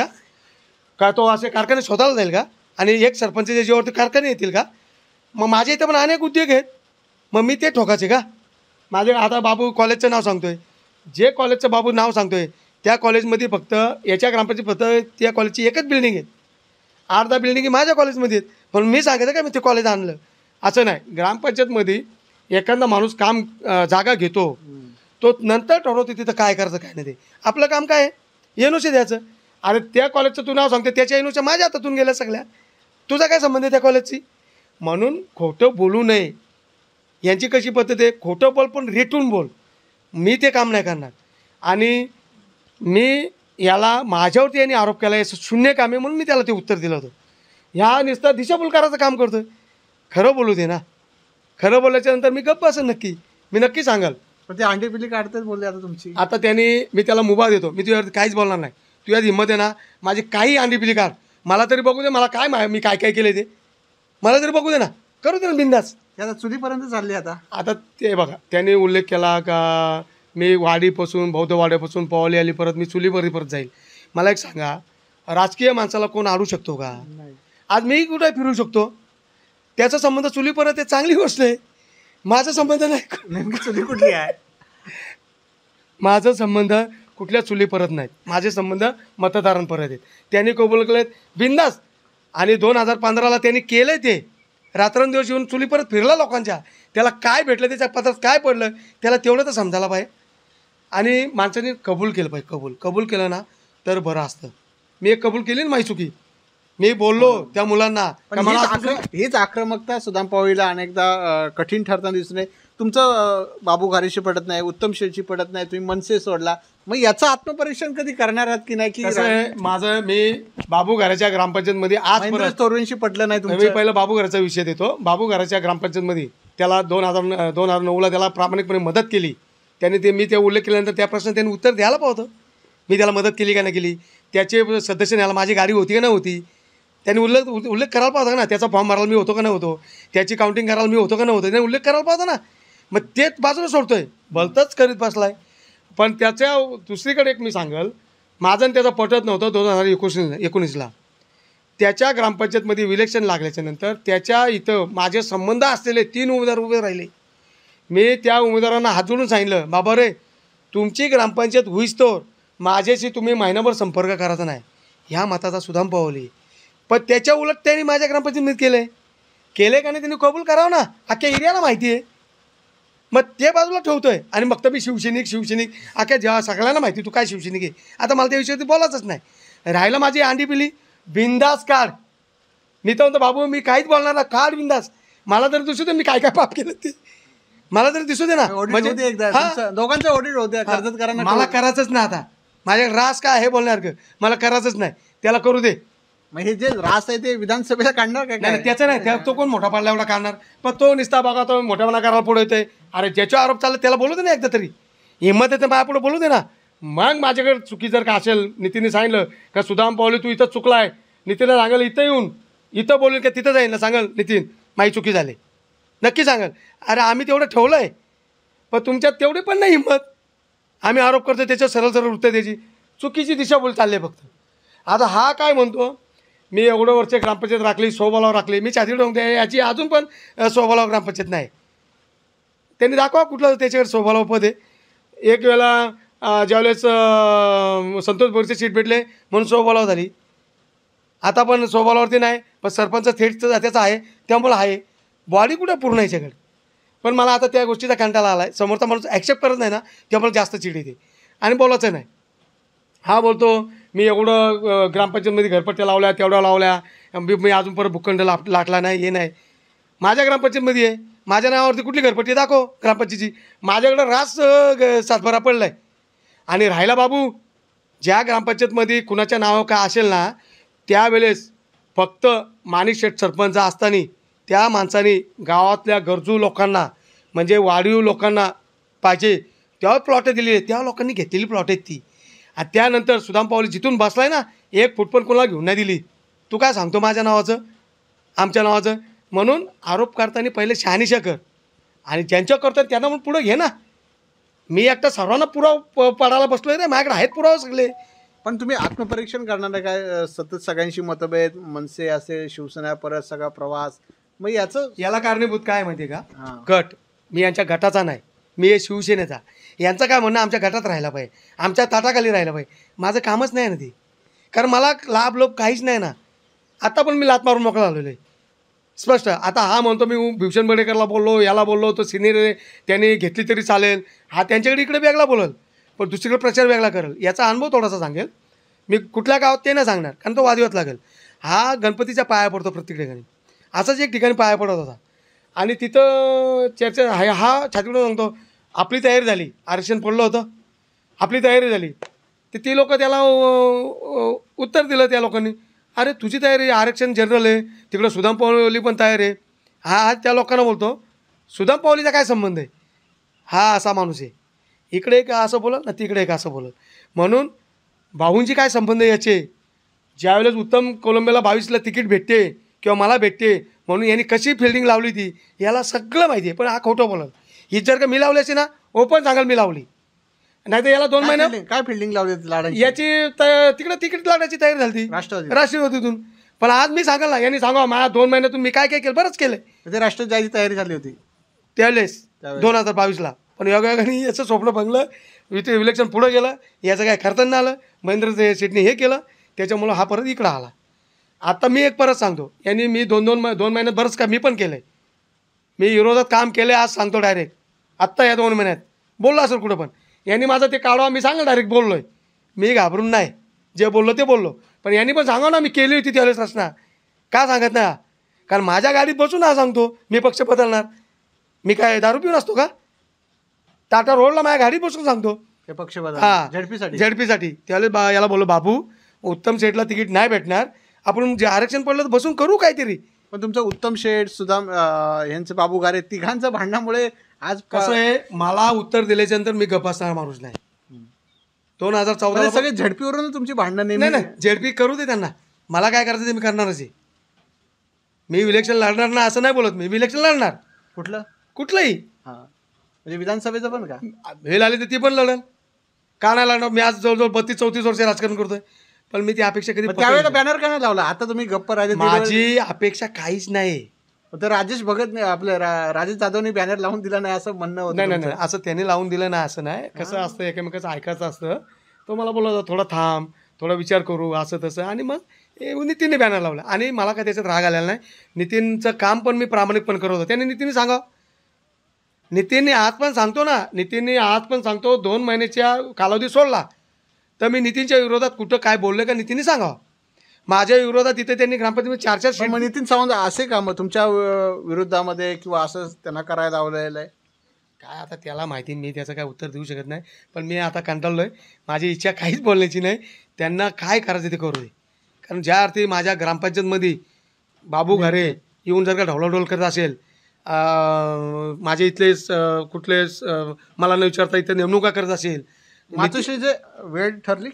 का तो असे कारखाने शोधायला जाईल का? आणि एक सरपंचच्या जीवावरती कारखाने येतील का? मग माझ्या इथं पण अनेक उद्योग आहेत, मग मी ते ठोकायचे का? माझे आता बाबू कॉलेजचं नाव सांगतोय, जे कॉलेजचं बाबू नाव सांगतोय त्या कॉलेजमध्ये फक्त याच्या ग्रामपंचायत फक्त त्या कॉलेजची एकच बिल्डिंग आहे, 8-10 बिल्डिंगी माझ्या कॉलेजमध्ये आहेत. पण मी सांगायचं का मी ते कॉलेज आणलं? असं नाही. ग्रामपंचायतमध्ये एखादा माणूस काम जागा घेतो, तो नंतर ठरवतो तिथं काय करायचं काय नाही. ते आपलं काम काय आहे? एनओसी द्यायचं. अरे त्या कॉलेजचं तू नाव सांगते, त्याच्या एनओच्या माझ्या हातातून गेल्या सगळ्या, तुझा काय संबंध आहे त्या कॉलेजची? म्हणून खोटं बोलू नये. यांची कशी पद्धत आहे? खोटं बोल पण रेटून बोल. मी ते काम नाही करणार. आणि मी याला माझ्यावरती यांनी आरोप केला आहे शून्य काम आहे, म्हणून मी त्याला ते उत्तर दिलं होतं. ह्या नुसतं दिशाभूल करायचं काम करतोय. खरं बोलू दे ना. खरं बोलल्याच्यानंतर मी गप्प असेल, मी नक्की सांगाल. पण ते अंडी पिल्ली काढतात बोलते आता तुमची. आता त्याने मी त्याला मुभा देतो, मी तुझ्यावरती काहीच बोलणार नाही. तुझ्या हिंमत आहे ना, माझी काही अंडी पिल्ली काढ, मला तरी बघू दे. मला काय मी काय केलं ते मला तरी बघू दे ना, करू दे ना बिंदास. आता चुलीपर्यंत चालली. आता ते बघा, त्याने उल्लेख केला का मी वाडीपासून बौद्ध वाड्यापासून पवली आली, परत मी चुलीवरती परत जाईल. मला एक सांगा, राजकीय माणसाला कोण अडू शकतो का? आज मी कुठे फिरू शकतो? त्याचा संबंध चुलीपर्यंत आहे, चांगली गोष्ट आहे. माझा संबंध नाही. नेमकी चुली कुठली आहे? माझा संबंध कुठल्या चुलीपर्यंत नाहीत, माझे संबंध मतदारांपर्यंत आहेत. त्यांनी कबूल केलेत बिंदास. आणि 2015ला त्यांनी केलं ते, रात्रंदिवस येऊन चुलीपर्यंत फिरला लोकांच्या. त्याला काय भेटलं, त्याच्या पत्रात काय पडलं, त्याला तेवढं तर समजायला पाहिजे. आणि माणसाने कबूल केलं पाहिजे. कबूल केलं ना तर बरं असतं. मी एक कबूल केली ना माझी चुकी. मी बोललो त्या मुलांना, हीच आक्रमकता सुदाम पवाळीला अनेकदा कठीण ठरताना दिसून येते. तुमचं बाबू घारेशी पडत नाही, उत्तम शेळशी पडत नाही, तुम्ही मनसे सोडला. मग याचं आत्मपरीक्षण कधी करणार आहात की नाही? की माझं मी बाबू घराच्या ग्रामपंचायतमध्ये आजपर्यंत तरुणशी पडलं नाही मी पहिला बाबू घराचा विषय देतो. बाबू घराच्या ग्रामपंचायतमध्ये त्याला 2009ला त्याला प्रामाणिकपणे मदत केली. त्याने मी ते उल्लेख केल्यानंतर त्या प्रश्न त्यांनी उत्तर द्यायला पाहतं, मी त्याला मदत केली का नाही केली. त्याचे सदस्य न्यायला माझी गाडी होती का नाही होती, त्यांनी उल्लेख करायला पाहता ना. त्याचा फॉर्म भरायला मी होतो का नाही होतो, त्याची काउंटिंग करायला मी होतो का नाही होतो, त्याने उल्लेख करायला पाहता ना. मग तेच बाजूला सोडतोय, भलतंच करीत बसलाय. पण त्याच्या दुसरीकडे एक मी सांगेल, माझं त्याचा पटत नव्हतं. 2019ला त्याच्या ग्रामपंचायतमध्ये इलेक्शन लागल्याच्या नंतर त्याच्या इथं माझे संबंध असलेले 3 उमेदवार उभे राहिले. मी त्या उमेदवारांना हात जोडून सांगितलं, बाबा रे, तुमची ग्रामपंचायत होईस्तोवर माझ्याशी तुम्ही महिनाभर संपर्क करायचा नाही. ह्या मताचा सुदाम पवली. पण त्याच्या उलट त्यांनी माझ्या ग्रामपंचायतीमध्ये केले का नाही, त्यांनी कबूल करावं ना. अख्ख्या एरियाला माहिती आहे. मग ते बाजूला ठेवतोय आणि मग तर मी शिवसैनिक अख्या जेव्हा सगळ्यांना माहिती तू काय शिवसैनिक आहे. आता मला त्या विषयावरती बोलायचंच नाही. राहिलं माझी अंडी पिली बिंदास काढ. मी तर म्हणतो बाबू मी काहीच बोलणार ना, काढ बिंदास. मला तर दिसू दे मी काय काय पाप केलं ते, मला तर दिसू दे ना. म्हणजे दोघांचं ऑडिट होते कर्जतकरांना. मला करायचंच नाही आता. माझ्याकडे रास काय हे बोलणार का, मला करायचंच नाही. त्याला करू दे. मग हे जे रास आहे ते विधानसभेला काढणार काय? नाही त्याचं नाही, तो कोण मोठा पडला एवढा काढणार. पण तो निस्ता बघा तो मोठ्यापणा करायला पुढे येतोय. अरे ज्याचा आरोप चालला त्याला बोलू दे ना एकदा तरी, हिंमत येते माझ्या पुढे बोलू दे ना. मग माझ्याकडे चुकी जर का असेल, नितीनने सांगितलं का सुदाम पावले तू इथं चुकलाय, नितीनला सांगेल इथं येऊन इथं बोलेल का तिथं जाईल ना, सांगेल नितीन माझी चुकी झाली, नक्की सांगेल. अरे आम्ही तेवढं ठेवलं आहे, पण तुमच्यात तेवढी पण नाही हिंमत. आम्ही आरोप करतो त्याच्यावर सरळ सरळ उत्तर द्यायची, चुकीची दिशा बोल चालले फक्त. आता हा काय म्हणतो मी एवढं वर्ष ग्रामपंचायत राखली, स्वबळावर राखली. मी छाती ठेवून याची अजून पण स्वबळावर ग्रामपंचायत नाही. त्यांनी दाखवा कुठलं त्याच्याकडे स्वबळावर पद आहे. एक वेळेला ज्यावेळेस संतोष बोरचे सीट भेटले म्हणून स्वबळावर झाली. आता पण स्वबळावरती नाही, पण सरपंच थेटचं त्याचा आहे त्यामुळं आहे. बॉडी कुठं पूर्ण आहे याच्याकडे. पण मला आता त्या गोष्टीचा कंटाळा आला आहे. समोरचा माणूस ॲक्सेप्ट करत नाही ना, त्यामुळे जास्त चिड येते आणि बोलायचं नाही. हा बोलतो मी एवढं ग्रामपंचायतमध्ये घरपट्ट्या लावल्या तेवढ्या लावल्या, मी अजून परत भूखंड लाटला नाही, हे नाही. माझ्या ग्रामपंचायतमध्ये आहे, माझ्या नावावरती कुठली घरपट्टी दाखव ग्रामपंचायतीची. माझ्याकडं रास सातबारा पडला आहे. आणि राहिला बाबू ज्या ग्रामपंचायतमध्ये कुणाच्या नावावर काय असेल ना, त्यावेळेस फक्त माणिक शेठ सरपंच असताना त्या माणसाने गावातल्या गरजू लोकांना म्हणजे वाढीव लोकांना पाहिजे तेव्हा प्लॉटं दिलेली आहेत. त्या लोकांनी घेतलेली प्लॉट आहेत ती. आणि त्यानंतर सुदाम पावले जिथून बसलाय ना, एक फूट पण कोणाला घेऊन नाही दिली. तू काय सांगतो माझ्या नावाचं आमच्या नावाचं. म्हणून आरोप करताना पहिले शहानिशा कर आणि ज्यांच्या करतात त्यांना पण पुढं घे ना. मी एकटा सर्वांना पुरावा पाडायला बसलो आहे रे, माझ्याकडे आहेत पुरावा सगळे. पण तुम्ही आत्मपरीक्षण करणार आहे काय? सतत सगळ्यांशी मतभेद, मनसे असेल, शिवसेना, परत सगळा प्रवास, मग याला कारणीभूत काय माहिती आहे का? गट. मी यांच्या गटाचा नाही, मी हे शिवसेनेचा. यांचं काय म्हणणं आमच्या गटात राहायला पाहिजे, आमच्या ताटाखाली राहायला पाहिजे. माझं कामच नाही ना ते, कारण मला लाभ लोभ काहीच नाही ना. आता पण मी लात मारून मोकळा झालेलो आहे स्पष्ट. आता हा म्हणतो मी भूषण बडेकरला बोललो, याला बोललो, तो सिनियर आहे त्याने घेतली तरी चालेल. हा त्यांच्याकडे इकडे वेगळा बोलेल पण दुसरीकडे प्रचार वेगळा करेल. याचा अनुभव थोडासा सांगेल मी. कुठल्या गावात ते नाही सांगणार कारण तो वादविवाद लागेल. हा गणपतीच्या पाया पडतो प्रत्येक ठिकाणी. असाच एक ठिकाणी पाया पडत होता आणि तिथं चर्चा आहे. हा छातीकडे सांगतो आपली तयारी झाली, आरक्षण पडलं होतं, आपली तयारी झाली. तर ती लोक त्याला उत्तर दिलं त्या लोकांनी, अरे तुझी तयारी आरक्षण जनरल आहे, तिकडं सुदाम पावली पण तयार आहे. हा त्या लोकांना बोलतो सुदाम पावलीचा काय संबंध आहे, हा असा माणूस आहे, इकडे का असं बोलल ना तिकडे का असं बोलल. म्हणून भाऊंची काय संबंध याचे. ज्यावेळेस उत्तम कोलंबियाला 22ला तिकीट भेटते किंवा मला भेटते म्हणून यांनी कशी फिल्डिंग लावली ती याला सगळं माहिती आहे. पण हा खोटं बोलल. ही जर का मी लावली असे ना ओपन सांगाल मी लावली, नाही तर याला 2 महिने काय फिल्डिंग लावली लाडाची? याची तिकडे तिकीट लावण्याची तयारी झाली राष्ट्रवादीतून. पण आज मी सांगाल ना, यांनी सांगा माझ्या 2 महिन्यातून मी काय काय केलं, बरंच केलं. ते राष्ट्रवादी तयारी झाली होती त्यावेळेस 2022ला. पण योगायोगाने याचं स्वप्न भंगलं, इथे इलेक्शन पुढं गेलं, याचं काय करता नाही आलं. महेंद्र शेटने हे केलं त्याच्यामुळं हा परत इकडं आला. आता मी एक परत सांगतो, यांनी मी 2 महिन्यात बरंच का मी पण केलं आहे. मी विरोधात काम केलं आहे आज सांगतो डायरेक्ट. आत्ता या 2 महिन्यात बोललो असेल कुठं पण यांनी माझं ते काढवा मी सांगा डायरेक्ट बोललो आहे. मी घाबरून नाही, जे बोललो ते बोललो. पण यांनी पण सांगा ना मी केली होती त्यावेळेस रचना, का सांगत नाही. कारण माझ्या गाडीत बसून हा सांगतो मी पक्ष बदलणार. मी काय दारू पिऊन असतो का? टाटा रोडला माझ्या गाडीत बसून सांगतो पक्ष बदल. हां झडपीसाठी त्यावेळेस याला बोललो बाबू उत्तम शेठला तिकीट नाही भेटणार, आपण जे आरक्षण पडलं तर बसून करू काहीतरी. पण तुमचं उत्तम शेठ सुदाम यांचं बाबू गारे तिघांचं भांडणामुळे आज कसं आहे, मला उत्तर दिल्याच्या नंतर मी गप्प असणार माणूस नाही. 2014 सगळे झडपीवरून तुमची भांडणं नाही झेडपी करू दे त्यांना, मला काय करायचं ते मी करणारच आहे. मी इलेक्शन लढणार ना असं नाही बोलत, मी इलेक्शन लढणार कुठलंही. हां म्हणजे विधानसभेचं पण का वेळ आली तर ती पण लढन, का नाही लढणार. मी आज जवळजवळ 32-34 वर्ष राजकारण करतोय, पण मी ती अपेक्षा कधी त्यावेळेला बॅनर का नाही लावला. आता तुम्ही गप्प राहिले. माझी अपेक्षा काहीच नाही. तर राजेश भगत नाही आपलं राजेश जाधवनी बॅनर लावून दिला नाही असं म्हणणं होतं. नाही असं त्याने लावून दिलं नाही असं नाही. कसं असतं एकमेकाचं ऐकायचं असतं. तो मला बोलला थोडा थांब, थोडा विचार करू असं तसं. आणि मग नितीनने बॅनर लावला आणि मला काय त्याच्यात राग आलेला नाही. नितीनचं काम पण मी प्रामाणिकपणे करत होतो. त्याने नितीनने सांगा नितीनने आज पण सांगतो ना, नितीनने आज पण सांगतो 2 महिन्याच्या कालावधी सोडला तर मी नितीनच्या विरोधात कुठं काय बोललं का नितीनने सांगावं. माझ्या विरोधात इथे त्यांनी ग्रामपंचायत 4 पण मग नितीन सावंत असे का मग तुमच्या विरोधामध्ये किंवा असं त्यांना करायला लावलेलं आहे? काय आता त्याला माहिती, मी त्याचं काय उत्तर देऊ शकत नाही. पण मी आता कंटाळलो आहे, माझी इच्छा काहीच बोलण्याची नाही. त्यांना काय करायचं ते करू दे. कारण ज्या अर्थी माझ्या ग्रामपंचायतमध्ये बाबू घरे येऊन जर का ढवळाढवळ करत असेल, माझे इथलेच कुठलेच मला न विचारता इथं नेमणुका करत असेल, मातोश्रीचे वेळ ठरली,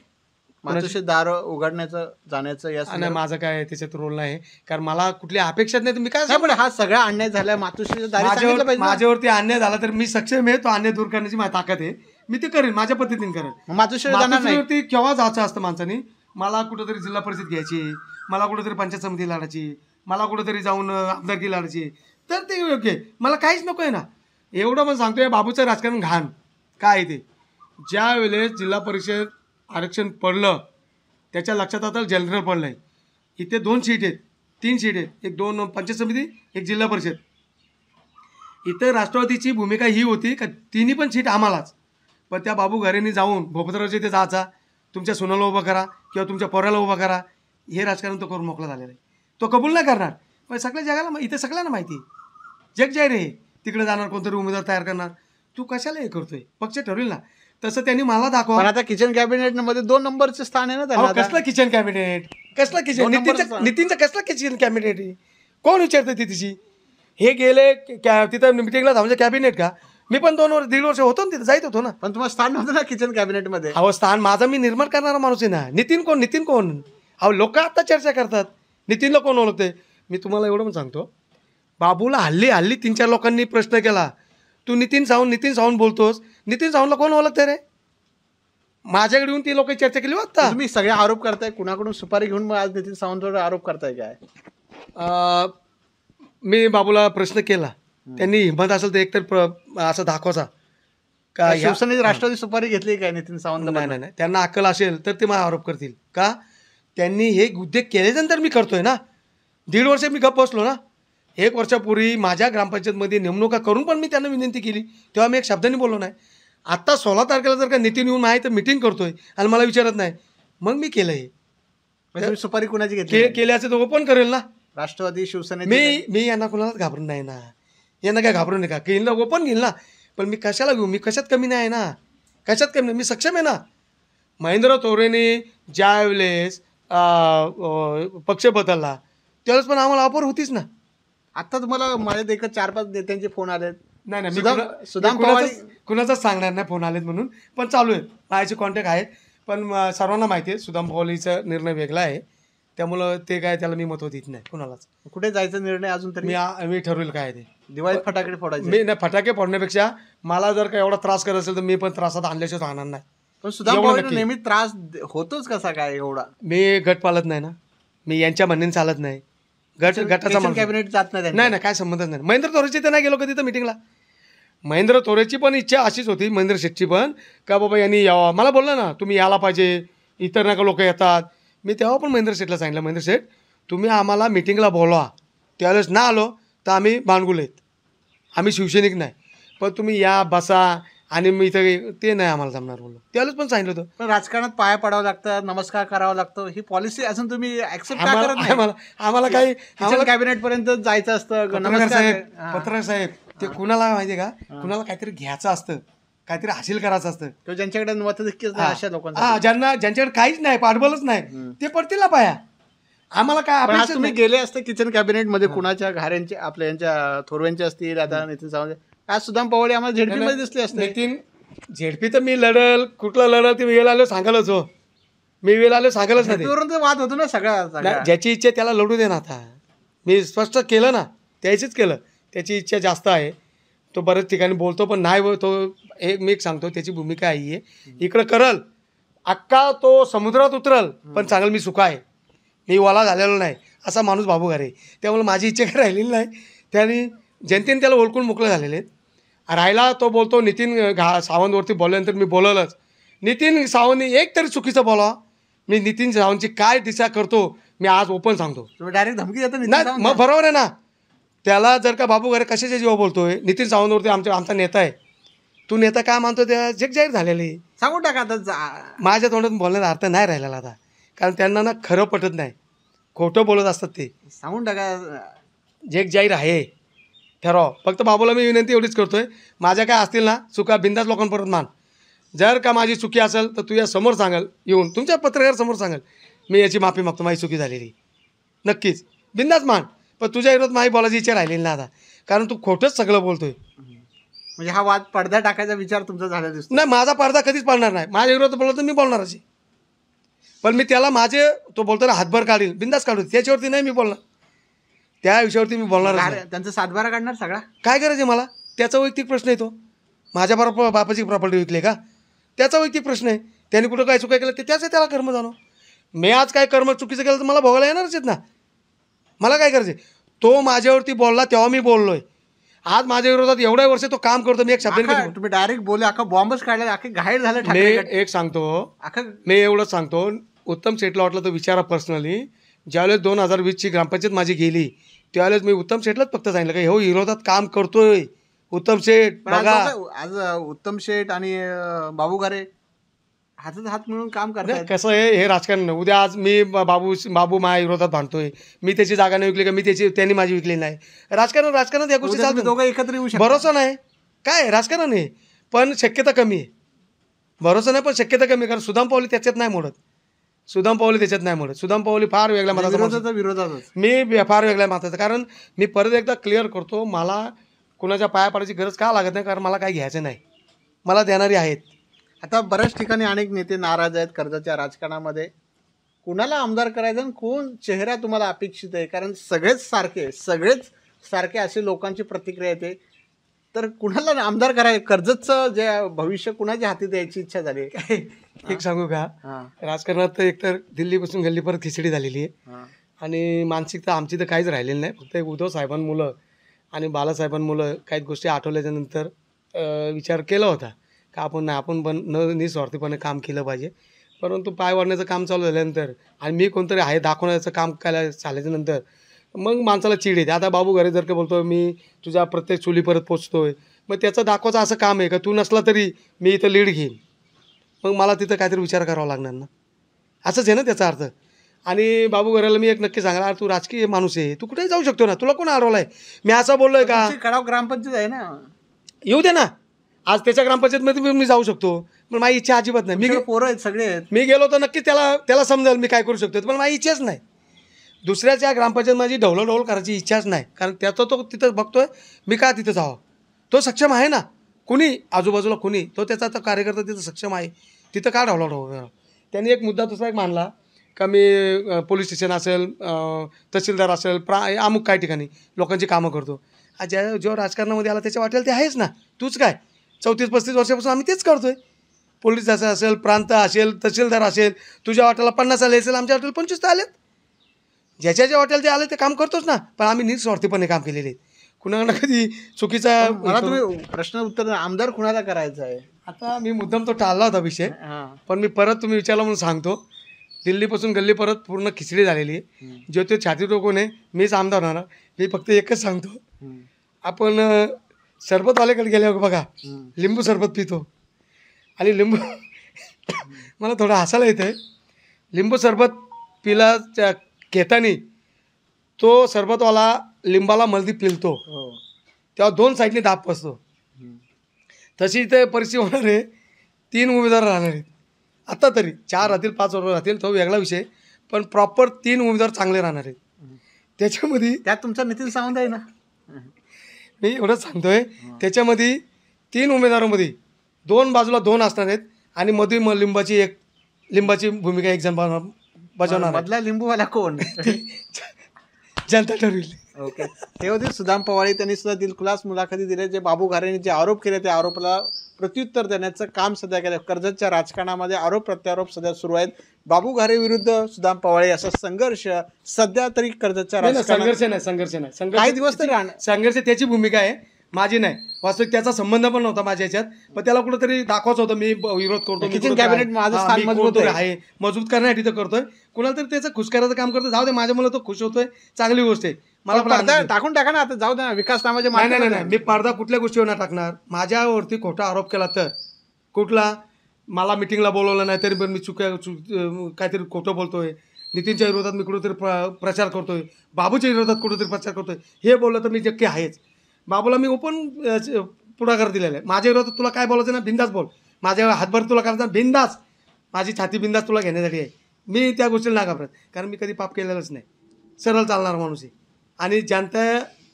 मातोश्री दार उघडण्याचं जाण्याचं या आणि माझं काय त्याच्यात रोल नाही. कारण मला कुठली अपेक्षाच नाही. तर मी काय नाही, पण हा सगळा अन्याय झालाय मातोश्रीच्या दारी सांगितलं पाहिजे ना. माझ्यावरती अन्याय झाला तर मी सक्षम आहे, तो अन्याय दूर करण्याची माझी ताकद आहे. मी ते करेन, माझ्या पद्धतीने करेन. मग मातोश्री जाणार नाही. मातोश्रीवरती केव्हा जायचं असतं माणसाने. मला कुठंतरी जिल्हा परिषद घ्यायची, मला कुठंतरी पंचायत समिती लढायची, मला कुठंतरी जाऊन आमदारकी लढायची, तर ते योग्य आहे. मला काहीच नको आहे ना. एवढं पण सांगतोय, बाबूचं राजकारण घाण काय आहे ते. ज्या वेळेस जिल्हा परिषद आरक्षण पडलं त्याच्या लक्षात आता जनरल पडलं आहे. इथे 2 सीट आहेत, 3 सीट आहेत, 2 पंचायत समिती, 1 जिल्हा परिषद. इथं राष्ट्रवादीची भूमिका ही होती का तिन्ही पण सीट आम्हालाच. पण त्या बाबू घरेंनी जाऊन भोपतरावच्या इथे जायचा, तुमच्या सोनाला उभा करा किंवा तुमच्या पोराला उभा करा, हे राजकारण तो करून मोकळा झालेला आहे. तो कबूल नाही करणार. पण सगळ्या जगाला इथे सगळ्यांना माहिती आहे, जग जाहीर आहे. तिकडे जाणार, कोणतरी उमेदवार तयार करणार. तू कशाला हे करतोय, पक्ष ठरवेल ना. तसं त्यांनी मला पण दाखवा. आता किचन कॅबिनेट मध्ये 2 नंबरचे स्थान आहे ना त्यांना आता. कसलं किचन कॅबिनेट, कसलं किचन, 2 नंबरचं स्थान. नितीनचं कसलं किचन कॅबिनेट आहे. कोण विचारतं ती तिची. हे गेले तिथं मिटिंगला म्हणजे कॅबिनेट का. मी पण 1.5 वर्ष होतो ना तिथं, जायत होतो ना. पण तुम्हाला स्थान नव्हतं ना किचन कॅबिनेट मध्ये. अहो स्थान माझा मी निर्माण करणारा माणूस आहे ना. नितीन कोण. अहो लोक आता चर्चा करतात नितीनला कोण ओळखते. मी तुम्हाला एवढं पण सांगतो, बाबूला हल्ली 3-4 लोकांनी प्रश्न केला, तू नितीन सावंत बोलतोस, नितीन सावंतला कोण ओळखते रे. माझ्याकडे येऊन ती लोक चर्चा केली होता. तुम्ही सगळे आरोप करताय, कुणाकडून सुपारी घेऊन मग आज नितीन सावंतवर आरोप करताय काय? मी बाबूला प्रश्न केला, त्यांनी हिंमत असेल तर एकतर असं दाखवायचा का शिवसेनेची राष्ट्रवादी सुपारी घेतली काय नितीन सावंत? नाही, त्यांना अक्कल असेल तर ते मला आरोप करतील का. त्यांनी हे उद्योग केल्यानंतर मी करतोय ना. 1.5 वर्ष मी गप्प बसलो ना. 1 वर्षापूर्वी माझ्या ग्रामपंचायतमध्ये नेमणुका करून पण मी त्यांना विनंती केली, तेव्हा मी एक शब्दांनी बोललो नाही. आत्ता 16 तारखेला जर का नितीन येऊन आहे तर मिटिंग करतोय आणि मला विचारत नाही, मग मी केलं हे. तुम्ही सुपारी कुणाची घेतली? केल्याचं तो ओपन करेल ना. राष्ट्रवादी शिवसेने. मी यांना कुणालाच घाबरून नाही ना. यांना काय घाबरून नाही का, घेईल ना, ओपन घेईल ना. पण मी कशाला घेऊ, मी कशात कमी नाही ना, कशात कमी नाही, मी सक्षम आहे ना. महेंद्र तोरेने ज्या वेळेस पक्ष बदलला त्यावेळेस पण आम्हाला ऑफर होतीच ना. आता तुम्हाला माझ्या एकच 4-5 नेत्यांचे फोन आलेत. नाही सुदाम पवार कुणाचाच सांगणार नाही फोन आलेत म्हणून, पण चालू आहेत, माझ्याचे कॉन्टॅक्ट आहेत. पण सर्वांना माहिती आहे सुदाम पवारचा निर्णय वेगळा आहे, त्यामुळं ते काय त्याला मी महत्त्व देत नाही कुणालाच. कुठे जायचा निर्णय अजून तरी? मी ठरवेल काय ते. दिवाळीत फटाके फोडायचे? मी नाही, फटाके फोडण्यापेक्षा मला जर का एवढा त्रास करत असेल तर मी पण त्रासात आणल्याशिवाय राहणार नाही. पण सुदाम पवार नेहमी त्रास होतोच कसा काय एवढा? मी गट पालत नाही ना, मी यांच्या म्हणण्याने चालत नाही. गटाचा कॅबिनेट जात नाही. नाही काय संबंधच नाही. महेंद्र तोरेची तर नाही गेलो कधी तर मिटिंगला. महेंद्र तोरेची पण इच्छा अशीच होती, महेंद्र शेठची पण, का बाबा यांनी यावं. मला बोललं ना तुम्ही यायला पाहिजे, इतर नका लोक येतात. मी तेव्हा पण महेंद्र शेठला सांगितलं, महेंद्र शेठ तुम्ही आम्हाला मिटिंगला बोलवा. त्यावेळेस ना आलो तर आम्ही बाणगुले आहेत, आम्ही शिवसैनिक नाही, पण तुम्ही या बसा आणि मी इथं ते नाही आम्हाला जमणार बोललो. त्यावेळेस पण सांगितलं होतं. पण राजकारणात पाया पडावं लागतं, नमस्कार करावा लागतो, ही पॉलिसी अजून तुम्ही ऍक्सेप्ट का करत नाही? आम्हाला काही कॅबिनेट पर्यंत जायचं असतं. पत्रकार साहेब ते कुणाला माहितीये का, कुणाला काहीतरी घ्यायचं असतं, काहीतरी हासिल करायचं असतं. तो ज्यांच्याकडे मतधिक्यच नाही अशा लोकांना, ज्यांच्याकडे काहीच नाही, पाठबळच नाही, ते पडतील ना पाया. आम्हाला काय अपेक्षा? तुम्ही गेले असते किचन कॅबिनेट मध्ये, कुणाच्या घाऱ्यांचे, आपल्या यांच्या थोरव्यांचे असतील, आता नितीन सावंत, आज सुदाम पवार आम्हाला झेडपी मध्ये दिसले असते. नितीन झेडपी तर मी लढल, कुठला लढल ते वेळ आलो सांगालच हो, मी वेळ आलो सांगालच नाही. वाद होतो ना सगळ्या. ज्याची इच्छा त्याला लढू दे ना. आता मी स्पष्ट केलं ना, त्याचीच केलं. त्याची इच्छा जास्त आहे, तो बऱ्याच ठिकाणी बोलतो, पण नाही तो मी एक सांगतो त्याची भूमिका आहे इकडं करल अक्का, तो समुद्रात उतरल, पण सांगल मी सुखा आहे, मी वाला झालेलो नाही, असा माणूस बाबू घरे. त्यामुळे माझी इच्छा काही राहिलेली नाही. त्यांनी जनतेने त्याला ओळखून मोकळे झालेले आहेत. राहिला तो बोलतो नितीन सावंतवरती बोलल्यानंतर मी बोलवलंच. नितीन सावंतने एक तरी चुकीचं बोला, मी नितीन सावंतची काय दिशा करतो मी आज ओपन सांगतो. तुम्ही डायरेक्ट धमकी देता? नाही मग बरोबर आहे ना, त्याला जर का बाबू घरे कशाच्या जीवा बोलतोय, नितीन सावंतवरती आमचा नेता आहे, तू नेता काय मानतो त्या जग जाहीर झालेलं आहे. सांगून टाका आता माझ्या तोंडातून बोलण्याचा अर्थ नाही राहिलेला आता, कारण त्यांना ना खरं पटत नाही, खोटं बोलत असतात ते. सांगून टाका. जग जाहीर आहे, ठरव. फक्त बाबूला मी विनंती एवढीच करतोय, माझ्या काय असतील ना चुका बिंदास लोकांपर्यंत मान. जर का माझी चुकी असेल तर तू या समोर सांगाल, येऊन तुमच्या पत्रकार समोर सांगाल, मी याची माफी मागतो, माझी चुकी झालेली, नक्कीच बिंदास मान. पण तुझ्या विरोधात माझी बोलायची इच्छा राहिलेली ना आता, कारण तू खोटंच सगळं बोलतोय. म्हणजे हा वाद पडदा टाकायचा विचार तुमचा झाला दिसतो. नाही, माझा पडदा कधीच पडणार नाही. माझ्या विरोधात बोलला तर मी बोलणारच, पण मी त्याला तो बोलतो ना हातभर काढील, बिंदास काढू, त्याच्यावरती नाही मी बोलणार, त्या विषयावरती मी बोलणार. त्यांचा सातबारा काढणार सगळा, काय करायचं मला, त्याचा वैयक्तिक प्रश्न आहे. तो माझ्या बरोबर बापाची प्रॉपर्टी विकली का, त्याचा वैयक्तिक प्रश्न आहे. त्याने कुठं काय चुका केलं ते त्याला कर्म जाणव. मी आज काय कर्म चुकीचं केलं तर मला भोगायला येणारच आहेत ना. मला काय करायचं, तो माझ्यावरती बोलला तेव्हा मी बोललोय. आज माझ्या विरोधात एवढ्या वर्ष तो काम करतो, मी एक शब्द तुम्ही डायरेक्ट बोले, अख्खा बॉम्बच काढला, अख्खे घायल झालं. मी एक सांगतो, मी एवढंच सांगतो, उत्तम शेटला वाटलं तर विचारा पर्सनली. ज्यावेळेस 2020ची ग्रामपंचायत माझी गेली त्यावेळेस मी उत्तम शेटलाच फक्त सांगितलं का हो विरोधात काम करतोय उत्तम शेट बघा. आज उत्तम शेट आणि बाबू घरे हातात हात मिळून काम करतात. कसं आहे हे राजकारण. उद्या आज मी बाबू माझ्या विरोधात भांडतोय, मी त्याची जागा नाही विकली का, त्यांनी माझी विकली नाही. राजकारणात या गोष्टी चालतात, दोघं एकत्र येऊ शकतात. भरोसा नाही काय राजकारण आहे, पण शक्यता कमी आहे. भरोसा नाही पण शक्यता कमी, कारण सुदाम पावली त्याच्यात नाही मोडत. सुदाम पावली फार वेगळ्या मताचा, विरोधातच मी फार वेगळ्या मताचा. कारण मी परत एकदा क्लिअर करतो, मला कुणाच्या पाया पडायची गरज का लागत नाही, कारण मला काय घ्यायचं नाही, मला देणारी आहेत. आता बऱ्याच ठिकाणी अनेक नेते नाराज आहेत कर्जाच्या राजकारणामध्ये. कुणाला आमदार करायचं आणि कोण चेहरा तुम्हाला अपेक्षित आहे, कारण सगळेच सारखे असे लोकांची प्रतिक्रिया येते. तर कुणाला आमदार करायचं, कर्जतचं जे भविष्य कुणाच्या हाती द्यायची इच्छा झाली? एक सांगू का, राजकारणात एकतर दिल्लीपासून गल्ली परत खिचडी झालेली आहे, आणि मानसिकता आमची तर काहीच राहिलेली नाही. फक्त उद्धव साहेबांमुळं आणि बालासाहेबांमुळं काही गोष्टी आठवल्याच्या नंतर विचार केला होता का आपण पण निस्वार्थीपणे काम केलं पाहिजे. परंतु पाय वाढण्याचं काम चालू झाल्यानंतर आणि मी कोणतरी आहे दाखवण्याचं काम करायला झाल्याच्या नंतर मग माणसाला चीड येते. आता बाबू घरे जर का बोलतोय मी तुझ्या प्रत्येक चुली परत पोचतोय, मग त्याचं दाखवायचं असं काम आहे का तू नसला तरी मी इथं लीड घेईन, मग मला तिथं काहीतरी विचार करावा लागणार ना, असंच आहे ना त्याचा अर्थ. आणि बाबू घराला मी एक नक्की सांगणार, तू राजकीय माणूस आहे, तू कुठेही जाऊ शकतो ना, तुला कोण अडवलाय? मी असं बोललोय का? कडाव ग्रामपंचायत आहे ना, येऊ दे ना, आज त्याच्या ग्रामपंचायतमध्ये मी जाऊ शकतो, पण माझी इच्छा अजिबात नाही. मी पोरं आहेत सगळे आहेत, मी गेलो तर नक्की त्याला समजेल मी काय करू शकतो, पण माझी इच्छाच नाही. दुसऱ्याच्या ग्रामपंचायत माझी ढवळढवळ करायची इच्छाच नाही, कारण त्याचा तो तिथं बघतोय, मी का तिथं जावं? तो सक्षम आहे ना, कुणी आजूबाजूला कुणी, तो त्याचा आता कार्यकर्ता तिथं सक्षम आहे, तिथं का ढवळढवळ? त्यांनी एक मुद्दा दुसरा एक मांडला का मी पोलीस स्टेशन असेल, तहसीलदार असेल, अमुक काही ठिकाणी लोकांची कामं करतो. जेव्हा राजकारणामध्ये आला त्याच्या वाटेल ते आहेच ना, तूच काय 34-35 वर्षापासून आम्ही तेच करतोय. पोलीस असेल, प्रांत असेल, तहसीलदार असेल, तुझ्या वाट्याला 50 आले असेल, आमच्या वाट्याला 25 आलेत. ज्याच्या वाट्याला ते आले ते काम करतोच ना, पण आम्ही निस्वार्थीपणे काम केलेले आहेत. कुणाला कधी चुकीचा. मला तुम्ही प्रश्न उत्तर, आमदार कुणाला करायचं आहे? आता मी मुद्दाम तो टाळला होता विषय, पण मी परत तुम्ही विचारला म्हणून सांगतो. दिल्लीपासून गल्ली परत पूर्ण खिचडी झालेली आहे. जो ते छाती टोकून आहे मीच आमदार होणार. मी फक्त एकच सांगतो, आपण सरबतवाल्याकडे गेल्यावर बघा लिंबू सरबत पितो, आणि लिंबू मला थोडं हसायला येतं आहे. लिंबू सरबत पिला घेताना तो सरबतवाला लिंबाला मलदी पिलतो, तेव्हा 2 साईडने दाब बसतो. तशी ते परिस्थिती होणार आहे. 3 उमेदवार राहणार आहेत आत्ता तरी, 4 राहतील 5 राहतील तो वेगळा विषय, पण प्रॉपर 3 उमेदवार चांगले राहणार आहेत. त्याच्यामध्ये त्यात तुमचा नितीन सावंत आहे ना, मी एवढंच सांगतोय. त्याच्यामध्ये 3 उमेदवारांमध्ये 2 बाजूला 2 असणार आहेत, आणि मध्ये लिंबाची भूमिका एक जण बजावणार. मधला लिंबूवाला कोण? जनता ठरविली. ओके. ते होते सुदाम पवाळे. त्यांनी सुद्धा दिलखुलास मुलाखती दिल्या. जे बाबू घारेंनी जे आरोप केले त्या आरोपाला प्रत्युत्तर देण्याचं काम सध्या केलं. कर्जतच्या राजकारणामध्ये आरोप प्रत्यारोप सध्या सुरू आहेत. बाबू घारे विरुद्ध सुदाम पवाळे असा संघर्ष सध्या तरी कर्जतच्या राजकारणात संघर्ष नाही काही दिवस तरी संघर्ष त्याची भूमिका आहे. माझी नाही. वास्तविक त्याचा संबंध पण नव्हता माझ्या ह्याच्यात, पण त्याला कुठेतरी दाखवायचं होतं मी विरोध करतो, मी किचन कुठं काय- कॅबिनेट माझं हा, स्थान मी मजबूत कोणतरी आहे. आहे, मजबूत करण्यासाठी तर करतोय. कुणाला तरी त्याचं खुश करायचं काम करतो, जाऊ दे, माझ्या मुलं तो खुश होतोय, चांगली गोष्ट आहे. मला पण आनंद आहे. टाकून टाका ना, आता जाऊ दे ना, विकास नामाचे नाही नाही माध्यम नाही, मी पडदा कुठल्या गोष्टीवर नाही टाकणार. माझ्यावरती खोटा आरोप केला तर कुठला, मला मिटिंगला बोलवलं नाही तरी पण मी काहीतरी खोटं बोलतोय, नितीनच्या विरोधात मी कुठेतरी प्रचार करतोय, बाबूच्या विरोधात कुठेतरी प्रचार करतोय, हे बोललं तर मी नक्की आहेच. बाबूला मी ओपन पुढाकार दिलेला आहे. माझ्या विरोधात तुला काय बोलायचं ना, बिंदास बोल. माझ्या हातभर तुला करायचं ना, बिंदास. माझी छाती बिंदास तुला घेण्यासाठी आहे. मी त्या गोष्टीला नाही घाबरत, कारण मी कधी पाप केलेलंच नाही. सरळ चालणार माणूस आहे. आणि जनता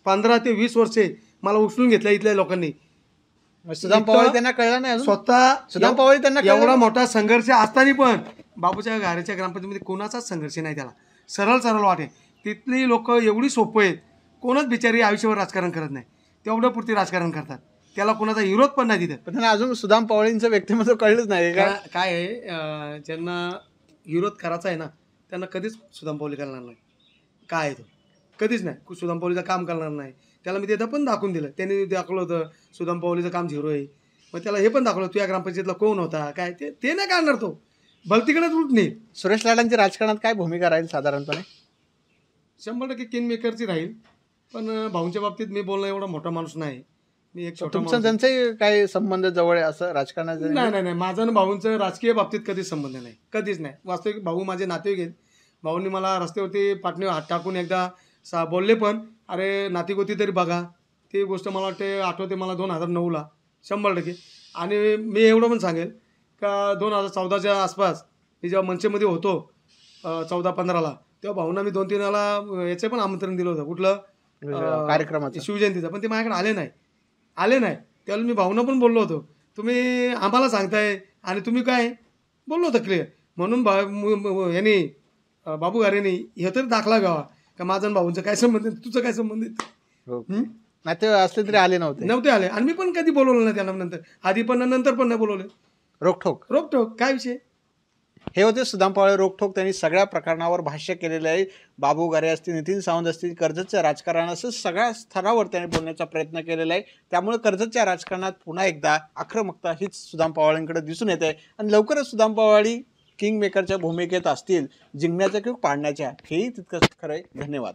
15 ते 20 वर्षे मला उचलून घेतलं इथल्या लोकांनी. सुदाम पवार त्यांना कळलं नाही अजून? स्वतः सुदाम पवार त्यांना कळलं एवढा नाही? मोठा संघर्ष असताना पण बाबूच्या घराच्या ग्रामपंचायतीमध्ये कोणाचाच संघर्ष नाही. त्याला सरळ सरळ वाटे. तिथली लोक एवढी सोपं आहेत, कोणच बिचारी आयुष्यावर राजकारण करत नाही, तेवढं पुरती राजकारण करतात. त्याला कोणाचा विरोध पण नाही तिथं. पण त्यांना अजून सुदाम पवारांचं व्यक्तिमत्व कळलंच नाही का? काय आहे, ज्यांना विरोध करायचा आहे ना, त्यांना कधीच सुदाम पावली करणार नाही. काय आहे तो कधीच नाही, सुदाम पावलीचं काम करणार नाही. त्याला मी तिथं पण दाखवून दिलं, त्यांनी दाखवलं होतं सुदाम पावलीचं काम झिरो आहे. मग त्याला हे पण दाखवलं, तुझ्या ग्रामपंचायतीला कोण होता काय, ते नाही काढणार तो, भलतीकडेच उलट नाही. सुरेश लाडांची राजकारणात काय भूमिका राहील साधारणपणे? 100% किंग मेकरची राहील. पण भाऊंच्या बाबतीत मी बोलणं एवढा मोठा माणूस नाही. मी एक छोटा तुमचं माणूस आहे. त्यांचे काय संबंध जवळ आहे असं राजकारणाचं? नाही नाही नाही, माझा आणि भाऊंचं राजकीय बाबतीत कधीच संबंध नाही, कधीच नाही. वास्तविक भाऊ माझे नातेवाईक आहेत. भाऊंनी मला रस्त्यावरती पाठणे हात टाकून एकदा बोलले पण, अरे नातीगोती तरी बघा. ती गोष्ट मला वाटते आठवते मला 2009ला 100%. आणि मी एवढं पण सांगेल का 2014च्या आसपास मी जेव्हा मनसेमध्ये होतो 14-15ला, तेव्हा भाऊंना मी 2-3 वेळा याचं पण आमंत्रण दिलं होतं. कुठलं कार्यक्रमाचं? शिवजयंतीचं. पण ते माझ्याकडे आले नाही. त्यावेळेला मी भाऊंना पण बोललो होतो, तुम्ही आम्हाला सांगताय आणि तुम्ही काय बोललो होतं क्लिअर. म्हणून यांनी बाबू गारेंनी हे तरी दाखला घ्यावा का माझं आणि भाऊंचं काय संबंध आहे, तुझं काय संबंध आहे. नाते असले तरी आले नव्हते आले. आणि मी पण कधी बोलवलं नाही त्यांना, नंतर आधी पण नंतर पण नाही बोलवले. रोकठोक काय विषय. हे होते सुदाम पवार रोकठोक. त्यांनी सगळ्या प्रकरणावर भाष्य केलेलं आहे. बाबू गारे असतील, नितीन सावंत असतील, कर्जतच्या राजकारण असं सगळ्या स्तरावर त्यांनी बोलण्याचा प्रयत्न केलेला आहे. त्यामुळे कर्जतच्या राजकारणात पुन्हा एकदा आक्रमकता हीच सुदाम पवारांकडे दिसून येते. आणि लवकरच सुदाम पवार किंग मेकरच्या भूमिकेत असतील, जिंकण्याच्या किंवा पाडण्याच्या, हेही तितकंच खरं आहे. धन्यवाद.